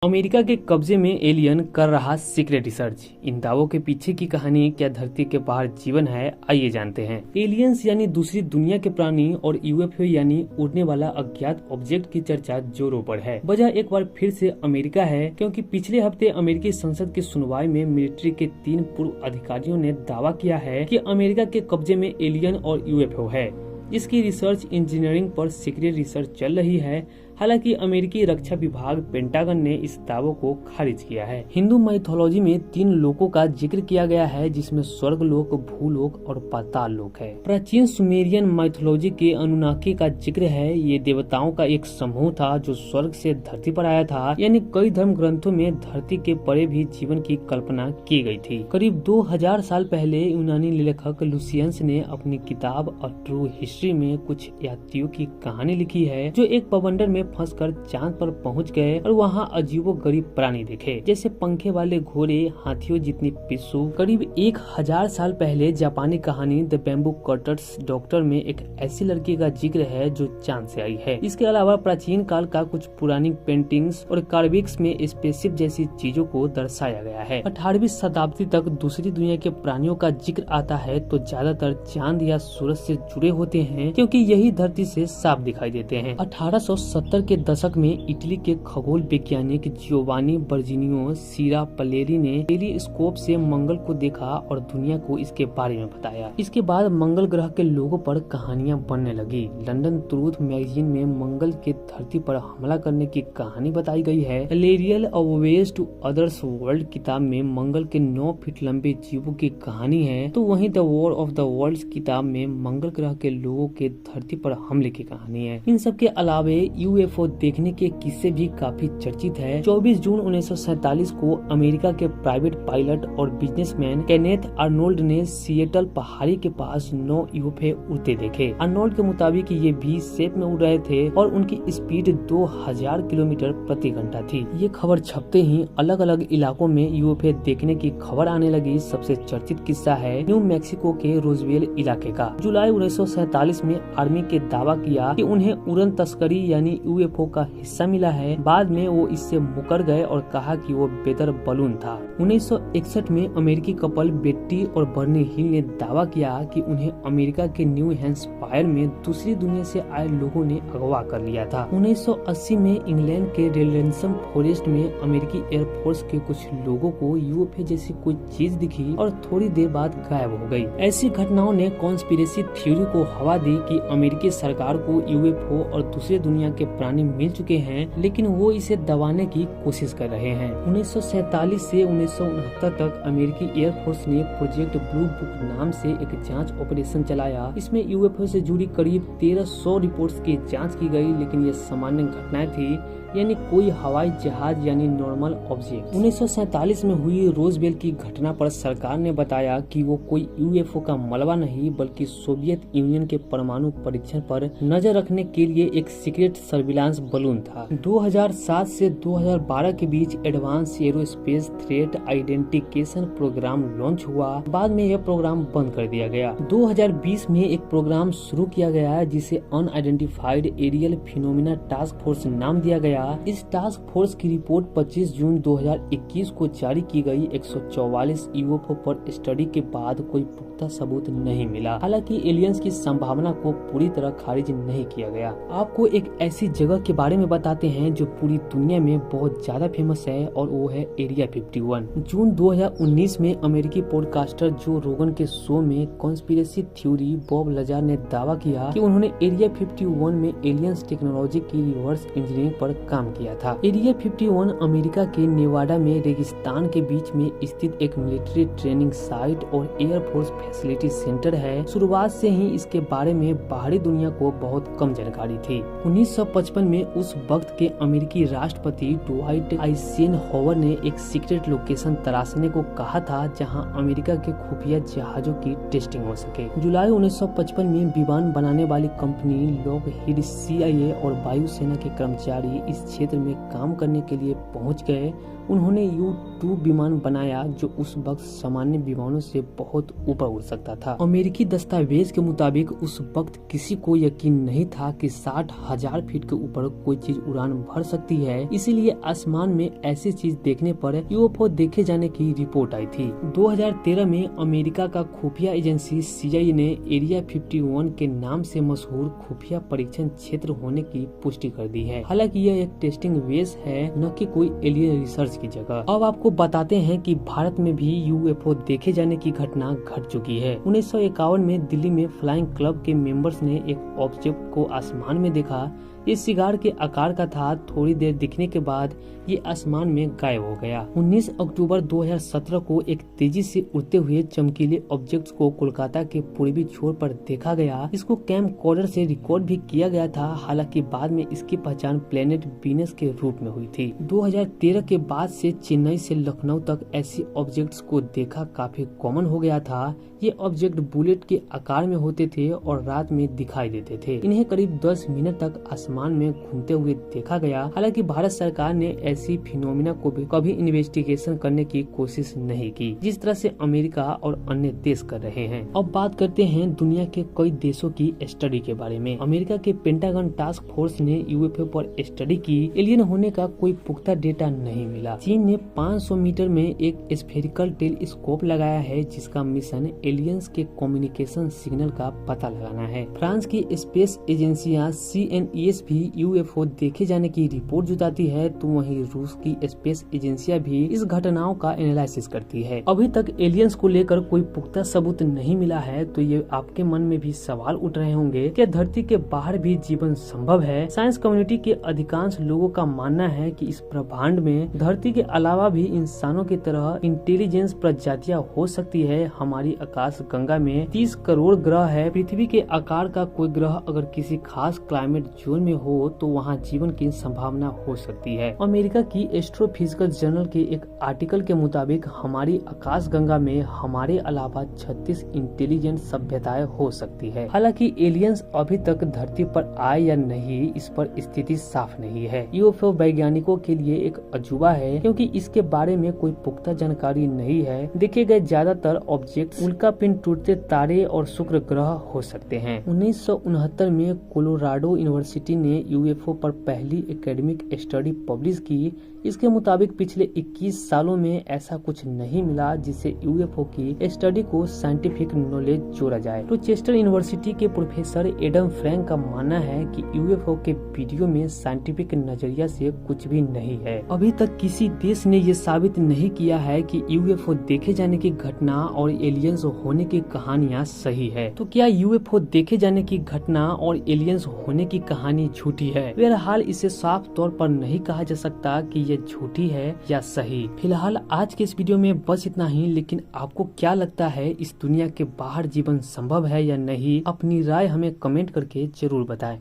America के कब्जे में एलियन कर रहा सीक्रेट रिसर्च। इन दावों के पीछे की कहानी, क्या धरती के बाहर जीवन है, आइए जानते हैं। एलियंस यानी दूसरी दुनिया के प्राणी और यूएफओ यानी उड़ने वाला अज्ञात ऑब्जेक्ट की चर्चा जोरों पर है। वजह एक बार फिर से अमेरिका है, क्योंकि पिछले हफ्ते अमेरिकी संसद की सुनवाई में मिलिट्री के 3 पूर्व अधिकारियों ने दावा किया है कि अमेरिका के कब्जे में एलियन और यूएफओ है। इसकी रिसर्च इंजीनियरिंग पर सीक्रेट रिसर्च चल रही है। हालांकि अमेरिकी रक्षा विभाग पेंटागन ने इस दावों को खारिज किया है। हिंदू माइथोलॉजी में 3 लोकों का जिक्र किया गया है, जिसमें स्वर्ग लोक, भूलोक और पाताल लोक है। प्राचीन सुमेरियन माइथोलॉजी के अनुनाकी का जिक्र है। ये देवताओं का एक समूह था जो स्वर्ग से धरती पर आया था। यानी कई धर्म ग्रंथों में धरती के परे भी जीवन की कल्पना की गई थी। करीब 2000 साल पहले यूनानी लेखक लुसियंस ने अपनी किताब अ ट्रू हिस्ट्री में कुछ यात्रियों की कहानी लिखी है जो एक बवंडर में फंसकर चांद पर पहुंच गए और वहां अजीबोगरीब प्राणी देखे, जैसे पंखे वाले घोड़े, हाथियों जितनी पिस्सू। करीब 1000 साल पहले जापानी कहानी द बैम्बू कटर्स डॉक्टर में एक ऐसी लड़की का जिक्र है जो चांद से आई है। इसके अलावा प्राचीन काल का कुछ पुरानी पेंटिंग्स और कार्विंग्स में स्पेसशिप जैसी चीजों को दर्शाया गया है। 18वीं शताब्दी तक दूसरी दुनिया के प्राणियों का जिक्र आता है तो ज्यादातर चांद या सूरज से जुड़े होते हैं, क्योंकि यही धरती से साफ दिखाई देते हैं। 1870 के दशक में इटली के खगोल वैज्ञानिक जियोवानी बर्जीनियो सिरापलेरी ने टेलीस्कोप से मंगल को देखा और दुनिया को इसके बारे में बताया। इसके बाद मंगल ग्रह के लोगों पर कहानियां बनने लगी। लंदन ट्रूथ मैगजीन में मंगल के धरती पर हमला करने की कहानी बताई गई है। हिलेरियल अवेज टू अदर्स वर्ल्ड किताब में मंगल के 9 फीट लंबे जीवों की कहानी है, तो वहीं the war of the worlds किताब में मंगल ग्रह के लोगों के धरती पर हमले की कहानी है। इन सब के अलावे यूएफओ देखने के किस्से भी काफी चर्चित है। 24 जून 1947 को अमेरिका के प्राइवेट पायलट और बिजनेसमैन केनेथ आर्नोल्ड ने सिएटल पहाड़ी के पास 9 यूएफओ उड़ते देखे। आर्नोल्ड के मुताबिक ये भी शेप में उड़ रहे थे और उनकी स्पीड 2000 किलोमीटर प्रति घंटा थी। ये खबर छपते ही अलग अलग इलाकों में यूएफओ देखने की खबर आने लगी। सबसे चर्चित किस्सा है न्यू मैक्सिको के रोजवेल इलाके का। जुलाई 1947 में आर्मी के दावा किया कि उन्हें उड़न तस्करी यानी यूएफओ का हिस्सा मिला है। बाद में वो इससे मुकर गए और कहा कि वो वेदर बलून था। 1961 में अमेरिकी कपल बेट्टी और बर्नी हिल ने दावा किया कि उन्हें अमेरिका के न्यू हैम्पशायर में दूसरी दुनिया से आए लोगों ने अगवा कर लिया था। 1980 में इंग्लैंड के रेलेंसम फॉरेस्ट में अमेरिकी एयरफोर्स के कुछ लोगों को यूएफओ जैसी कोई चीज दिखी और थोड़ी देर बाद गायब हो गई। ऐसी घटनाओं ने कॉन्स्पिरेसी थ्योरी को हवा दी कि अमेरिकी सरकार को यूएफओ और दूसरी दुनिया के प्राणी मिल चुके हैं, लेकिन वो इसे दबाने की कोशिश कर रहे हैं। 1947 से 1969 तक अमेरिकी एयरफोर्स ने प्रोजेक्ट ब्लू बुक नाम से एक जांच ऑपरेशन चलाया। इसमें यूएफओ से जुड़ी करीब 1300 रिपोर्ट्स की जांच की गई, लेकिन ये सामान्य घटनाएं थी, यानी कोई हवाई जहाज यानी नॉर्मल ऑब्जेक्ट। 1947 में हुई रोजवेल की घटना पर सरकार ने बताया कि वो कोई यूएफओ का मलबा नहीं, बल्कि सोवियत यूनियन के परमाणु परीक्षण पर नजर रखने के लिए एक सीक्रेट सर्विलांस बलून था। 2007 से 2012 के बीच advance aerospace threat identification program launch हुआ। बाद में यह प्रोग्राम बंद कर दिया गया। 2020 में एक प्रोग्राम शुरू किया गया जिसे unidentified aerial phenomena task force नाम दिया गया। इस टास्क फोर्स की रिपोर्ट 25 जून 2021 को जारी की गई। 144 यूएफओ पर स्टडी के बाद कोई पुख्ता सबूत नहीं मिला। हालांकि एलियंस की संभावना को पूरी तरह खारिज नहीं किया गया। आपको एक ऐसी जगह के बारे में बताते हैं जो पूरी दुनिया में बहुत ज्यादा फेमस है, और वो है एरिया 51। जून 2019 में अमेरिकी पॉडकास्टर जो रोगन के शो में कॉन्स्पिरेसी थ्योरी बॉब लजार ने दावा किया कि उन्होंने एरिया 51 में एलियंस टेक्नोलॉजी की रिवर्स इंजीनियरिंग पर काम किया था। एरिया 51 अमेरिका के नेवाडा में रेगिस्तान के बीच में स्थित एक मिलिट्री ट्रेनिंग साइट और एयरफोर्स फैसिलिटी सेंटर है। शुरुआत से ही इसके बारे में बाहरी दुनिया को बहुत कम जानकारी थी। 1955 में उस वक्त के अमेरिकी राष्ट्रपति डुवाइट आइसेनहोवर ने एक सीक्रेट लोकेशन तलाशने को कहा था जहां अमेरिका के खुफिया जहाजों की टेस्टिंग हो सके। जुलाई 1955 में विमान बनाने वाली कंपनी लॉकहीड CIA और वायुसेना के कर्मचारी इस इस क्षेत्र में काम करने के लिए पहुंच गए। उन्होंने U-2 विमान बनाया जो उस वक्त सामान्य विमानों से बहुत ऊपर उड़ सकता था। अमेरिकी दस्तावेज के मुताबिक उस वक्त किसी को यकीन नहीं था कि 60,000 फीट के ऊपर कोई चीज उड़ान भर सकती है, इसीलिए आसमान में ऐसी चीज देखने पर UFO देखे जाने की रिपोर्ट आई थी। 2013 में अमेरिका का खुफिया एजेंसी CIA ने एरिया 51 के नाम से मशहूर खुफिया परीक्षण क्षेत्र होने की पुष्टि कर दी है। हालांकि यह एक टेस्टिंग बेस है, न कि कोई एलियन रिसर्च की जगह। अब आपको बताते हैं कि भारत में भी UFO देखे जाने की घटना घट चुकी है। 1951 में दिल्ली में फ्लाइंग क्लब के मेंबर्स ने एक ऑब्जेक्ट को आसमान में देखा। ये सिगार के आकार का था। थोड़ी देर दिखने के बाद ये आसमान में गायब हो गया। 19 अक्टूबर 2017 को एक तेजी से उड़ते हुए चमकीले ऑब्जेक्ट को कोलकाता के पूर्वी छोर पर देखा गया। इसको कैमकॉर्डर से रिकॉर्ड भी किया गया था। हालांकि बाद में इसकी पहचान प्लेनेट वीनस के रूप में हुई थी। 2013 के बाद से चेन्नई से लखनऊ तक ऐसी ऑब्जेक्ट्स को देखा काफी कॉमन हो गया था। ये ऑब्जेक्ट बुलेट के आकार में होते थे और रात में दिखाई देते थे। इन्हें करीब 10 मिनट तक आसमान में घूमते हुए देखा गया। हालांकि भारत सरकार ने ऐसी फिनोमिना को भी कभी इन्वेस्टिगेशन करने की कोशिश नहीं की, जिस तरह से अमेरिका और अन्य देश कर रहे हैं। अब बात करते हैं दुनिया के कई देशों की स्टडी के बारे में। अमेरिका के पेंटागन टास्क फोर्स ने UFO पर स्टडी की। एलियन होने का कोई पुख्ता डेटा नहीं मिला। चीन ने 500 मीटर में एक स्फेरिकल टेलीस्कोप लगाया है, जिसका मिशन एलियंस के कम्युनिकेशन सिग्नल का पता लगाना है। फ्रांस की स्पेस एजेंसियां CNES भी UFO देखे जाने की रिपोर्ट जुटाती है, तो वहीं रूस की स्पेस एजेंसियां भी इस घटनाओं का एनालिसिस करती है। अभी तक एलियंस को लेकर कोई पुख्ता सबूत नहीं मिला है, तो ये आपके मन में भी सवाल उठ रहे होंगे, क्या धरती के बाहर भी जीवन संभव है? साइंस कम्युनिटी के अधिकांश लोगों का मानना है कि इस ब्रह्मांड में धरती के अलावा भी इंसानों की तरह इंटेलिजेंस प्रजातियां हो सकती है। हमारी आकाश गंगा में 30 करोड़ ग्रह है। पृथ्वी के आकार का कोई ग्रह अगर किसी खास क्लाइमेट जोन में हो तो वहाँ जीवन की संभावना हो सकती है। अमेरिका की एस्ट्रोफिजिकल जर्नल के एक आर्टिकल के मुताबिक हमारी आकाश गंगा में हमारे अलावा 36 इंटेलिजेंट सभ्यताएं हो सकती है। हालांकि एलियंस अभी तक धरती पर आए या नहीं, इस पर स्थिति साफ नहीं है। UFO वैज्ञानिकों के लिए एक अजूबा है, क्योंकि इसके बारे में कोई पुख्ता जानकारी नहीं है। देखे गए ज्यादातर ऑब्जेक्ट उल्का पिंड टूटते तारे और शुक्र ग्रह हो सकते हैं। 1969 में कोलोराडो यूनिवर्सिटी ने UFO पर पहली एकेडमिक स्टडी पब्लिश की। इसके मुताबिक पिछले 21 सालों में ऐसा कुछ नहीं मिला जिससे UFO की स्टडी को साइंटिफिक नॉलेज जोड़ा जाए। तो चेस्टर यूनिवर्सिटी के प्रोफेसर एडम फ्रैंक का मानना है कि UFO के वीडियो में साइंटिफिक नजरिया से कुछ भी नहीं है। अभी तक किसी देश ने ये साबित नहीं किया है कि UFO देखे जाने की घटना और एलियंस होने की कहानियाँ सही है। तो क्या UFO देखे जाने की घटना और एलियंस होने की कहानी झूठी है? बहरहाल इसे साफ तौर पर नहीं कहा जा सकता कि ये झूठी है या सही। फिलहाल आज के इस वीडियो में बस इतना ही, लेकिन आपको क्या लगता है इस दुनिया के बाहर जीवन संभव है या नहीं? अपनी राय हमें कमेंट करके जरूर बताएं।